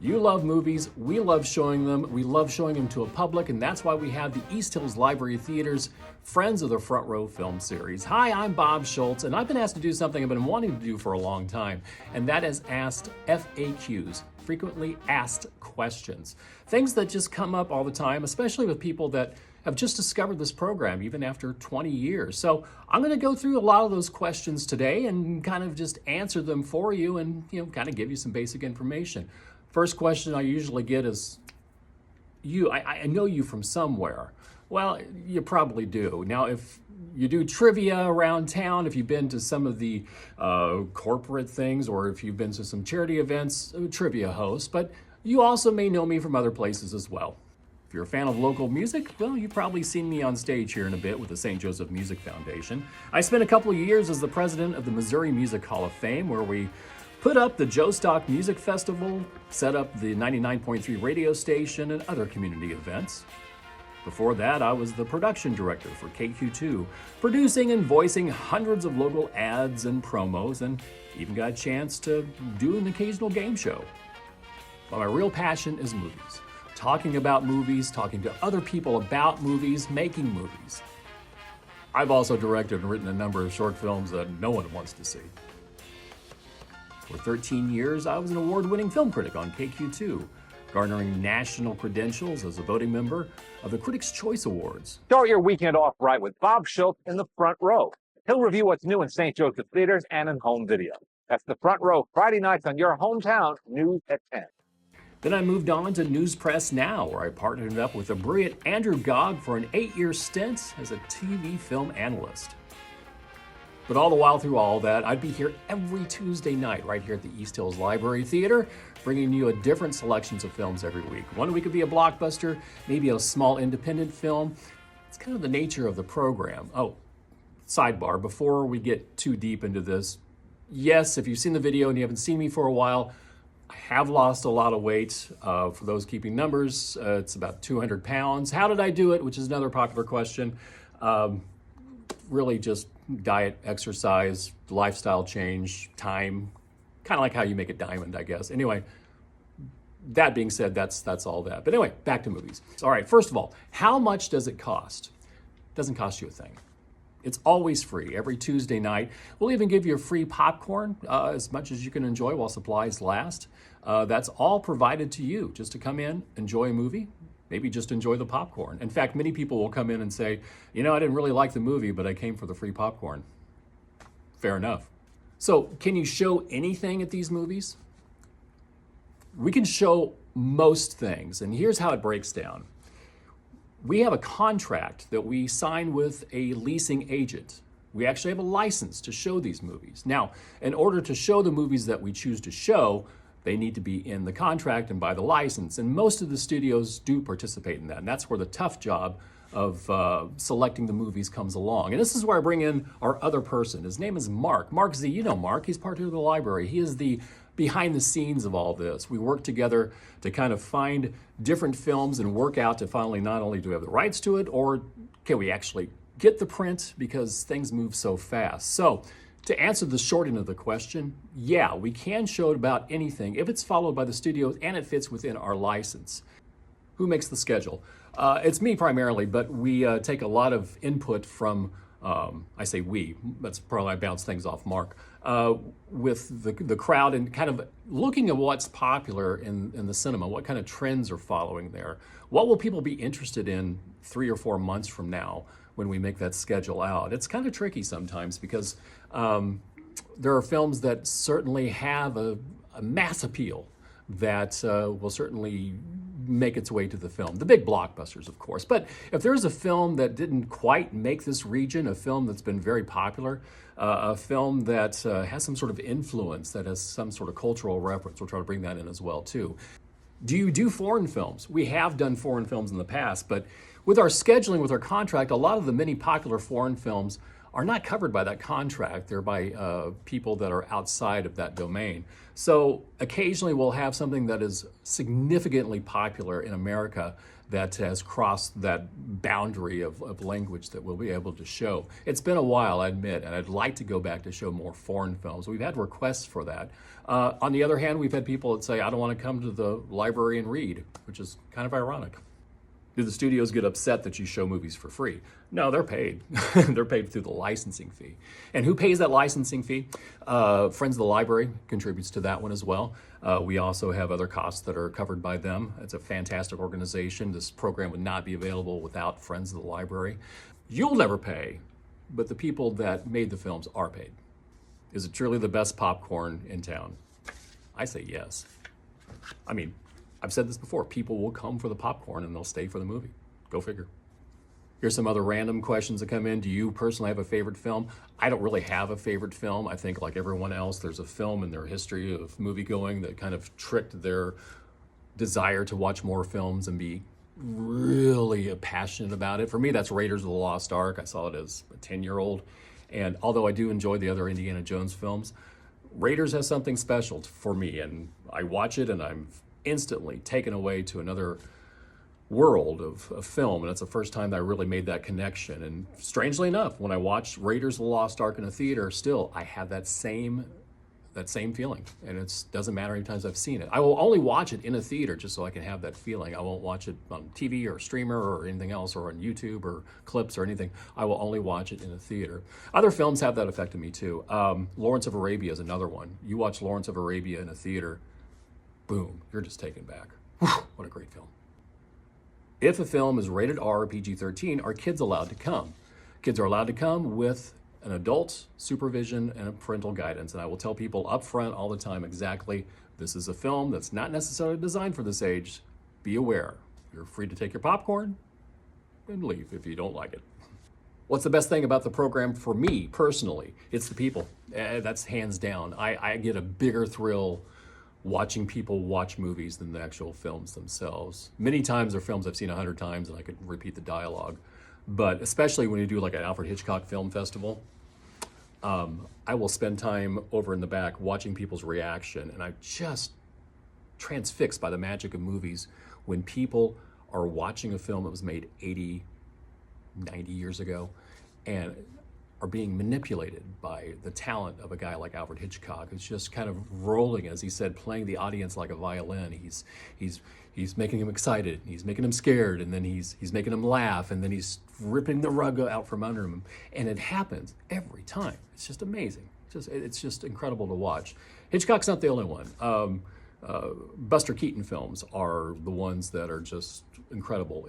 You love movies, we love showing them, we love showing them to a public, and that's why we have the East Hills Library Theater's Friends of the Front Row film series. Hi, I'm Bob Shultz, and I've been asked to do something I've been wanting to do for a long time, and that is asked FAQs, frequently asked questions. Things that just come up all the time, especially with people that have just discovered this program even after 20 years. So I'm going to go through a lot of those questions today and kind of just answer them for you and kind of give you some basic information. First question I usually get is, I know you from somewhere. Well, you probably do. Now, if you do trivia around town, if you've been to some of the corporate things, or if you've been to some charity events, trivia host, but you also may know me from other places as well. If you're a fan of local music, well, you've probably seen me on stage here in a bit with the St. Joseph Music Foundation. I spent a couple of years as the president of the Missouri Music Hall of Fame, where we put up the Joe Stock Music Festival, set up the 99.3 radio station, and other community events. Before that, I was the production director for KQ2, producing and voicing hundreds of local ads and promos, and even got a chance to do an occasional game show. But my real passion is movies. Talking about movies, talking to other people about movies, making movies. I've also directed and written a number of short films that no one wants to see. For 13 years, I was an award-winning film critic on KQ2, garnering national credentials as a voting member of the Critics' Choice Awards. Start your weekend off right with Bob Shultz in the Front Row. He'll review what's new in St. Joseph theaters and in home video. That's the Front Row, Friday nights on your hometown news at 10. Then I moved on to News Press Now, where I partnered up with the brilliant Andrew Gogg for an 8-year stint as a TV film analyst. But all the while through all that, I'd be here every Tuesday night right here at the East Hills Library Theater, bringing you a different selections of films every week. One week could be a blockbuster, maybe a small independent film. It's kind of the nature of the program. Oh, sidebar, before we get too deep into this, yes, if you've seen the video and you haven't seen me for a while, I have lost a lot of weight. For those keeping numbers, it's about 200 pounds. How did I do it? Which is another popular question. Really just diet, exercise, lifestyle change, time, kind of like how you make a diamond, I guess. Anyway, that being said, that's all that. But anyway, back to movies. All right, first of all, how much does it cost? It doesn't cost you a thing. It's always free. Every Tuesday night, we'll even give you a free popcorn, as much as you can enjoy while supplies last. That's all provided to you, just to come in, enjoy a movie, maybe just enjoy the popcorn. In fact, many people will come in and say, I didn't really like the movie, but I came for the free popcorn. Fair enough. So, can you show anything at these movies? We can show most things, and here's how it breaks down. We have a contract that we sign with a leasing agent. We actually have a license to show these movies. Now, in order to show the movies that we choose to show, they need to be in the contract and by the license. And most of the studios do participate in that. And that's where the tough job of selecting the movies comes along. And this is where I bring in our other person. His name is Mark. Mark Z, you know Mark. He's part of the library. He is the behind the scenes of all this. We work together to kind of find different films and work out to finally not only do we have the rights to it, or can we actually get the print, because things move so fast. So to answer the short end of the question, yeah, we can show about anything if it's followed by the studios and it fits within our license. Who makes the schedule? It's me primarily, but we take a lot of input from, I say we, that's probably I bounce things off Mark, with the crowd and kind of looking at what's popular in the cinema, what kind of trends are following there. What will people be interested in 3 or 4 months from now when we make that schedule out? It's kind of tricky sometimes because there are films that certainly have a mass appeal that will certainly make its way to the film. The big blockbusters, of course. But if there's a film that didn't quite make this region, a film that's been very popular, a film that has some sort of influence, that has some sort of cultural reference, we'll try to bring that in as well, too. Do you do foreign films? We have done foreign films in the past, but with our scheduling, with our contract, a lot of the many popular foreign films are not covered by that contract. They're by people that are outside of that domain. So occasionally we'll have something that is significantly popular in America that has crossed that boundary of language that we'll be able to show. It's been a while, I admit, and I'd like to go back to show more foreign films. We've had requests for that. On the other hand, we've had people that say, I don't want to come to the library and read, which is kind of ironic. Do the studios get upset that you show movies for free? No, they're paid. They're paid through the licensing fee. And who pays that licensing fee? Friends of the Library contributes to that one as well. We also have other costs that are covered by them. It's a fantastic organization. This program would not be available without Friends of the Library. You'll never pay, but the people that made the films are paid. Is it truly the best popcorn in town? I say yes. I mean, I've said this before, people will come for the popcorn and they'll stay for the movie. Go figure. Here's some other random questions that come in. Do you personally have a favorite film? I don't really have a favorite film. I think like everyone else, there's a film in their history of moviegoing that kind of tricked their desire to watch more films and be really passionate about it. For me, that's Raiders of the Lost Ark. I saw it as a 10-year-old. And although I do enjoy the other Indiana Jones films, Raiders has something special for me. And I watch it and I'm instantly taken away to another world of film, and it's the first time that I really made that connection. And strangely enough, when I watched Raiders of the Lost Ark in a theater, still I have that same feeling, and it doesn't matter how many times I've seen it. I will only watch it in a theater just so I can have that feeling. I won't watch it on TV or streamer or anything else, or on YouTube or clips or anything. I will only watch it in a theater. Other films have that effect on me too. Lawrence of Arabia is another one. You watch Lawrence of Arabia in a theater, boom, you're just taken back. Whew, what a great film. If a film is rated R or PG-13, are kids allowed to come? Kids are allowed to come with an adult supervision and a parental guidance. And I will tell people up front all the time exactly, this is a film that's not necessarily designed for this age. Be aware. You're free to take your popcorn and leave if you don't like it. What's the best thing about the program for me personally? It's the people. That's hands down. I get a bigger thrill watching people watch movies than the actual films themselves. Many times they're films I've seen 100 times and I could repeat the dialogue. But especially when you do like an Alfred Hitchcock Film Festival, I will spend time over in the back watching people's reaction, and I'm just transfixed by the magic of movies when people are watching a film that was made 80, 90 years ago and are being manipulated by the talent of a guy like Alfred Hitchcock, who's just kind of rolling, as he said, playing the audience like a violin. He's making him excited, he's making him scared, and then he's making him laugh, and then he's ripping the rug out from under him. And it happens every time. It's just amazing. It's just incredible to watch. Hitchcock's not the only one. Buster Keaton films are the ones that are just incredible.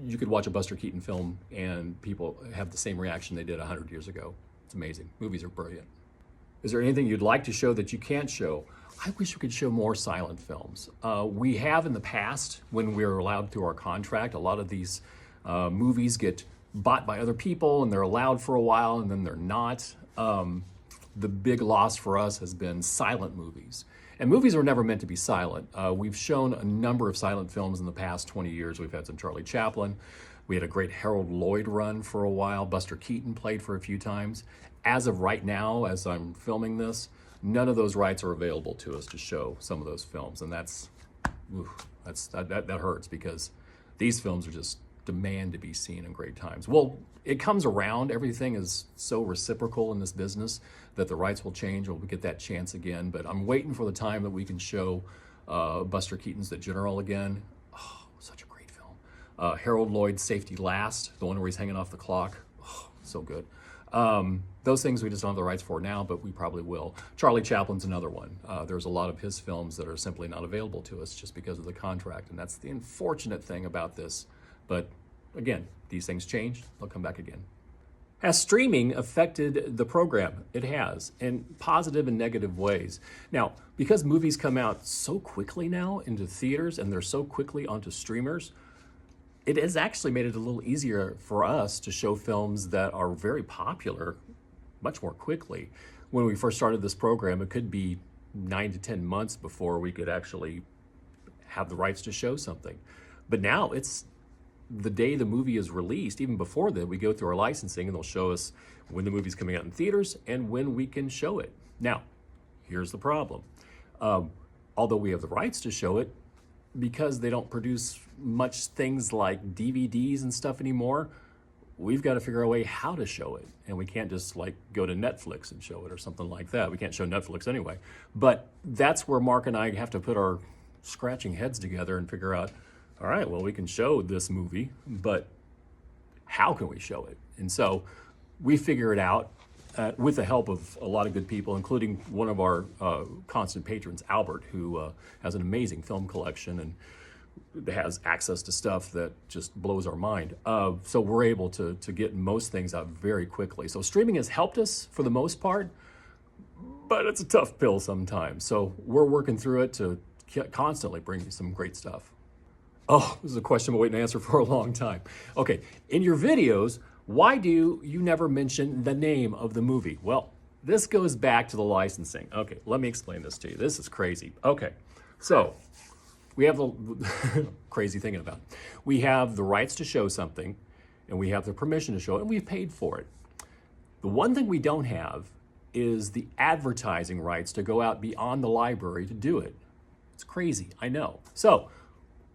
You could watch a Buster Keaton film and people have the same reaction they did 100 years ago. It's amazing. Movies are brilliant. Is there anything you'd like to show that you can't show? I wish we could show more silent films. We have in the past, when we were allowed through our contract. A lot of these movies get bought by other people and they're allowed for a while and then they're not. The big loss for us has been silent movies. And movies were never meant to be silent. We've shown a number of silent films in the past 20 years. We've had some Charlie Chaplin. We had a great Harold Lloyd run for a while. Buster Keaton played for a few times. As of right now, as I'm filming this, none of those rights are available to us to show some of those films. And that hurts, because these films are just demand to be seen in great times. Well, it comes around. Everything is so reciprocal in this business that the rights will change or we'll get that chance again. But I'm waiting for the time that we can show Buster Keaton's The General again. Oh, such a great film. Harold Lloyd's Safety Last, the one where he's hanging off the clock. Oh, so good. Those things we just don't have the rights for now, but we probably will. Charlie Chaplin's another one. There's a lot of his films that are simply not available to us just because of the contract, and that's the unfortunate thing about this. But again, these things change, they'll come back again. Has streaming affected the program? It has, in positive and negative ways. Now, because movies come out so quickly now into theaters and they're so quickly onto streamers, it has actually made it a little easier for us to show films that are very popular much more quickly. When we first started this program, it could be 9 to 10 months before we could actually have the rights to show something. But now it's the day the movie is released, even before that, we go through our licensing and they'll show us when the movie's coming out in theaters and when we can show it. Now, here's the problem. Although we have the rights to show it, because they don't produce much things like DVDs and stuff anymore, we've got to figure out a way how to show it. And we can't just like go to Netflix and show it or something like that. We can't show Netflix anyway. But that's where Mark and I have to put our scratching heads together and figure out, all right, well, we can show this movie, but how can we show it? And so we figure it out with the help of a lot of good people, including one of our constant patrons, Albert, who has an amazing film collection and has access to stuff that just blows our mind. So we're able to get most things out very quickly. So streaming has helped us for the most part, but it's a tough pill sometimes. So we're working through it to constantly bring you some great stuff. Oh, this is a question I've been waiting to answer for a long time. Okay, in your videos, why do you never mention the name of the movie? Well, this goes back to the licensing. Okay, let me explain this to you. This is crazy. Okay, so we have the crazy thinking about it. We have the rights to show something, and we have the permission to show it, and we've paid for it. The one thing we don't have is the advertising rights to go out beyond the library to do it. It's crazy, I know. So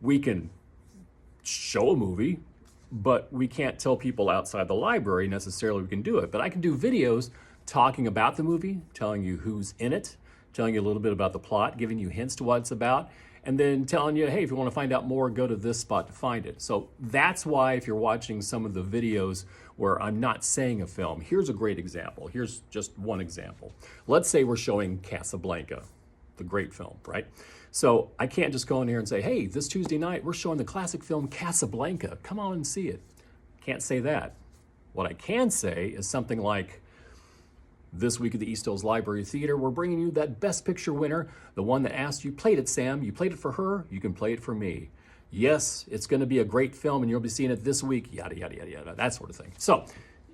we can show a movie, but we can't tell people outside the library necessarily we can do it. But I can do videos talking about the movie, telling you who's in it, telling you a little bit about the plot, giving you hints to what it's about, and then telling you, hey, if you want to find out more, go to this spot to find it. So that's why if you're watching some of the videos where I'm not saying a film, here's a great example. Here's just one example. Let's say we're showing Casablanca, the great film, right? So I can't just go in here and say, hey, this Tuesday night, we're showing the classic film Casablanca. Come on and see it. Can't say that. What I can say is something like, this week at the East Hills Library Theater, we're bringing you that Best Picture winner, the one that asked you played it, Sam. You played it for her, you can play it for me. Yes, it's gonna be a great film and you'll be seeing it this week, yada, yada, yada, yada, that sort of thing. So,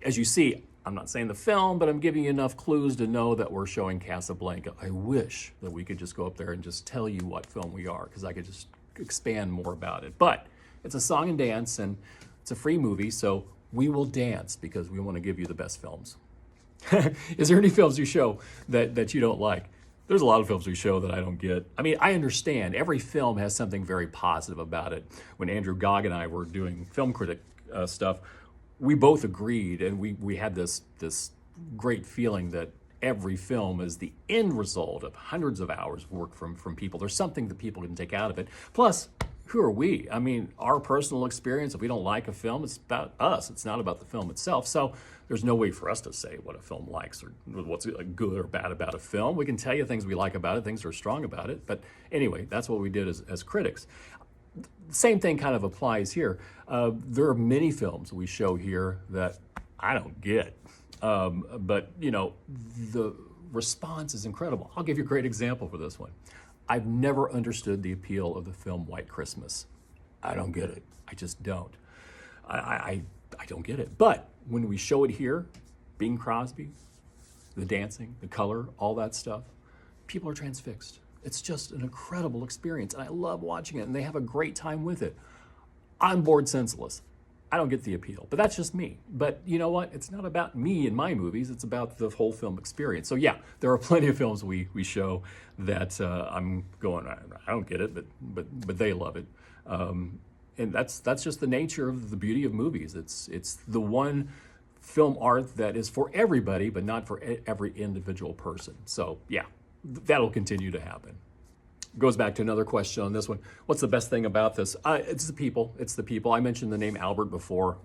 as you see, I'm not saying the film, but I'm giving you enough clues to know that we're showing Casablanca. I wish that we could just go up there and just tell you what film we are, because I could just expand more about it. But it's a song and dance, and it's a free movie, so we will dance because we want to give you the best films. Is there any films you show that you don't like? There's a lot of films we show that I don't get. I mean, I understand. Every film has something very positive about it. When Andrew Gogg and I were doing film critic stuff, we both agreed, and we had this great feeling that every film is the end result of hundreds of hours of work from people. There's something that people can take out of it. Plus, who are we? I mean, our personal experience, if we don't like a film, it's about us. It's not about the film itself. So there's no way for us to say what a film likes or what's good or bad about a film. We can tell you things we like about it, things that are strong about it. But anyway, that's what we did as critics. Same thing kind of applies here. There are many films we show here that I don't get. But, you know, the response is incredible. I'll give you a great example for this one. I've never understood the appeal of the film White Christmas. I don't get it. I just don't. I don't get it. But when we show it here, Bing Crosby, the dancing, the color, all that stuff, people are transfixed. It's just an incredible experience, and I love watching it, and they have a great time with it. I'm bored senseless. I don't get the appeal, but that's just me. But you know what? It's not about me and my movies. It's about the whole film experience. So yeah, there are plenty of films we show that I'm going, I don't get it, but they love it. And that's just the nature of the beauty of movies. It's the one film art that is for everybody, but not for every individual person. So yeah, that'll continue to happen. Goes back to another question on this one. What's the best thing about this? It's the people. It's the people. I mentioned the name Albert before.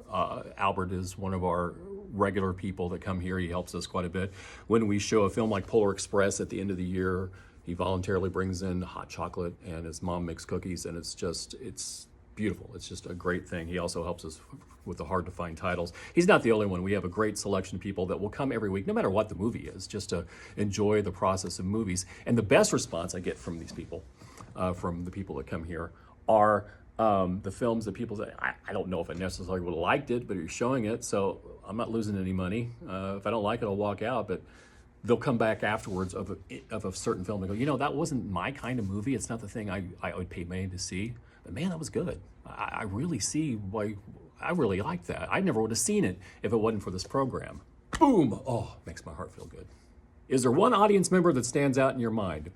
Albert is one of our regular people that come here. He helps us quite a bit. When we show a film like Polar Express at the end of the year, he voluntarily brings in hot chocolate and his mom makes cookies, and it's beautiful. It's just a great thing. He also helps us with the hard to find titles. He's not the only one. We have a great selection of people that will come every week, no matter what the movie is, just to enjoy the process of movies. And the best response I get from these people, from the people that come here, are the films that people say, I don't know if I necessarily would have liked it, but you're showing it, so I'm not losing any money. If I don't like it, I'll walk out. But they'll come back afterwards of a certain film and go, you know, that wasn't my kind of movie. It's not the thing I would pay money to see. But man, that was good. I really see why. I really like that. I never would have seen it if it wasn't for this program. Boom! Oh, makes my heart feel good. Is there one audience member that stands out in your mind?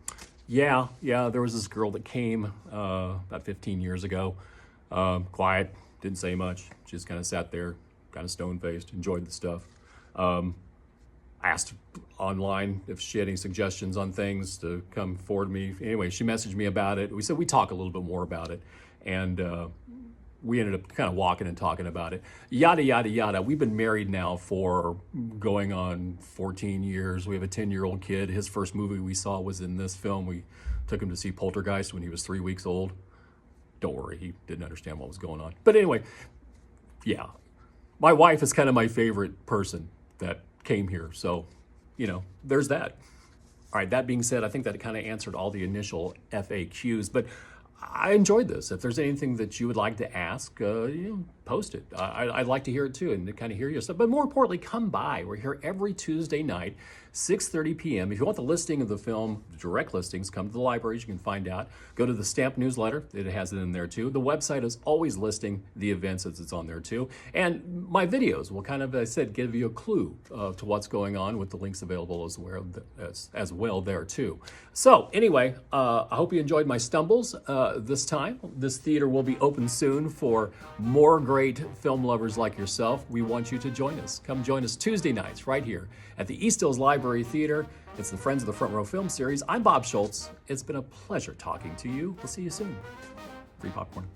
Yeah, there was this girl that came about 15 years ago. Quiet, didn't say much. She just kind of sat there, kind of stone-faced, enjoyed the stuff. Asked online if she had any suggestions on things to come forward to me. Anyway, she messaged me about it. We said we'd talk a little bit more about it. And we ended up kind of walking and talking about it. Yada, yada, yada. We've been married now for going on 14 years. We have a 10-year-old kid. His first movie we saw was in this film. We took him to see Poltergeist when he was 3 weeks old. Don't worry, he didn't understand what was going on. But anyway, yeah. My wife is kind of my favorite person that came here. So, you know, there's that. All right, that being said, I think that kind of answered all the initial FAQs. But I enjoyed this. If there's anything that you would like to ask, post it. I'd like to hear it too and to kind of hear your stuff. But more importantly, come by. We're here every Tuesday night, 6:30 p.m. If you want the listing of the film, direct listings, come to the libraries. You can find out. Go to the Stamp newsletter. It has it in there too. The website is always listing the events as it's on there too. And my videos will kind of, as I said, give you a clue to what's going on with the links available as well there too. So anyway, I hope you enjoyed my stumbles this time. This theater will be open soon for more great film lovers like yourself. We want you to join us. Come join us Tuesday nights right here at the East Hills Library Theater. It's the Friends of the Front Row Film Series. I'm Bob Shultz. It's been a pleasure talking to you. We'll see you soon. Free popcorn.